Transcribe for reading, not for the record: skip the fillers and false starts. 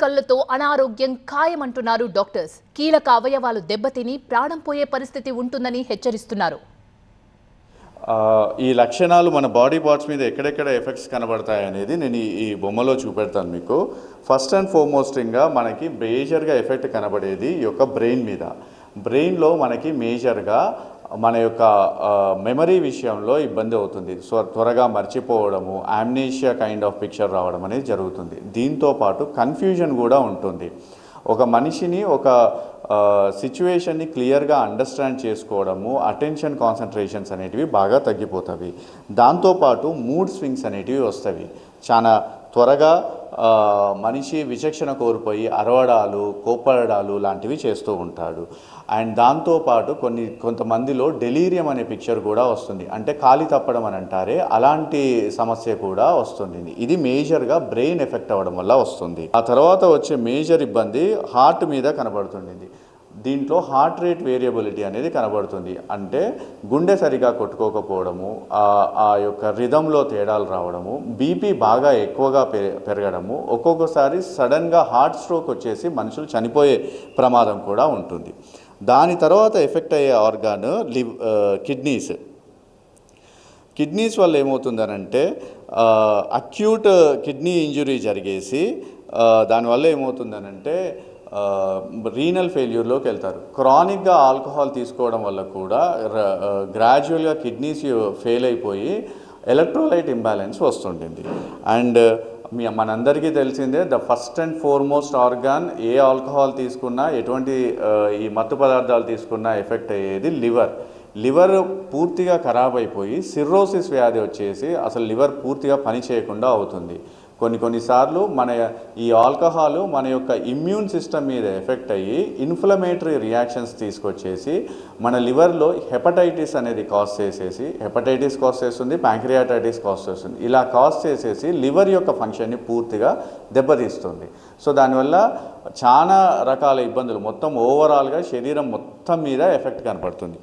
కళ్ళతో అనారోగ్యం ఖాయమంటున్నారు డాక్టర్స్. కీలక అవయవాలు దెబ్బతిని ప్రాణం పోయే పరిస్థితి ఉంటుందని హెచ్చరిస్తున్నారు. ఈ లక్షణాలు మన బాడీ పార్ట్స్ మీద ఎక్కడెక్కడ ఎఫెక్ట్స్ కనబడతాయనేది నేను ఈ బొమ్మలో చూపెడతాను మీకు. ఫస్ట్ అండ్ ఫార్మోస్ట్గా మనకి మేజర్గా ఎఫెక్ట్ కనబడేది ఈ యొక్క బ్రెయిన్ మీద. బ్రెయిన్లో మనకి మేజర్గా మన యొక్క మెమరీ విషయంలో ఇబ్బంది అవుతుంది. సో త్వరగా మర్చిపోవడము, యామ్నేషియా కైండ్ ఆఫ్ పిక్చర్ రావడం అనేది జరుగుతుంది. దీంతోపాటు కన్ఫ్యూజన్ కూడా ఉంటుంది. ఒక మనిషిని ఒక సిచ్యువేషన్ని క్లియర్గా అండర్స్టాండ్ చేసుకోవడము, అటెన్షన్ కాన్సన్ట్రేషన్స్ అనేటివి బాగా తగ్గిపోతాయి. దాంతోపాటు మూడ్ స్వింగ్స్ అనేటివి వస్తాయి. చాలా త్వరగా మనిషి విచక్షణ కోల్పోయి అరవడాలు, కోప్పడడాలు లాంటివి చేస్తూ ఉంటాడు. అండ్ దాంతోపాటు కొంతమందిలో డెలీరియం అనే పిక్చర్ కూడా వస్తుంది. అంటే ఖాళీ తప్పడం అని అంటారే, అలాంటి సమస్య కూడా వస్తుంది. ఇది మేజర్గా బ్రెయిన్ ఎఫెక్ట్ అవ్వడం వల్ల వస్తుంది. ఆ తర్వాత వచ్చే మేజర్ ఇబ్బంది హార్ట్ మీద కనబడుతుంది. దీంట్లో హార్ట్ రేట్ వేరియబిలిటీ అనేది కనబడుతుంది. అంటే గుండె సరిగా కొట్టుకోకపోవడము, ఆ యొక్క రిథంలో తేడాలు రావడము, బీపీ బాగా ఎక్కువగా పెరగడము, ఒక్కొక్కసారి సడన్గా హార్ట్ స్ట్రోక్ వచ్చేసి మనుషులు చనిపోయే ప్రమాదం కూడా ఉంటుంది. దాని తర్వాత ఎఫెక్ట్ అయ్యే ఆర్గాన్ కిడ్నీస్ వల్ల ఏమవుతుందనంటే అక్యూట్ కిడ్నీ ఇంజురీ జరిగేసి దానివల్ల ఏమవుతుందనంటే రీనల్ ఫెయిల్యూర్లోకి వెళ్తారు. క్రానిక్గా ఆల్కహాల్ తీసుకోవడం వల్ల కూడా గ్రాడ్యువల్గా కిడ్నీస్ ఫెయిల్ అయిపోయి ఎలక్ట్రోలైట్ ఇంబ్యాలెన్స్ వస్తుంటుంది. అండ్ మనందరికీ తెలిసిందే, the first and foremost organ A alcohol తీసుకున్నా, ఎటువంటి ఈ మత్తు పదార్థాలు తీసుకున్నా ఎఫెక్ట్ అయ్యేది లివర్ పూర్తిగా ఖరాబ్ అయిపోయి సిర్రోసిస్ వ్యాధి వచ్చేసి అసలు లివర్ పూర్తిగా పని చేయకుండా అవుతుంది. కొన్నిసార్లు ఈ ఆల్కహాల్ మన యొక్క ఇమ్యూన్ సిస్టమ్ మీద ఎఫెక్ట్ అయ్యి ఇన్ఫ్లమేటరీ రియాక్షన్స్ తీసుకొచ్చేసి మన లివర్లో హెపటైటిస్ అనేది కాజ్ చేస్తుంది, ప్యాంక్రియాటైటిస్ కాజ్ చేస్తుంది. ఇలా కాజ్ చేసేసి లివర్ యొక్క ఫంక్షన్ని పూర్తిగా దెబ్బతీస్తుంది. సో దానివల్ల చాలా రకాల ఇబ్బందులు, మొత్తం ఓవరాల్గా శరీరం మొత్తం మీద ఎఫెక్ట్ కనపడుతుంది.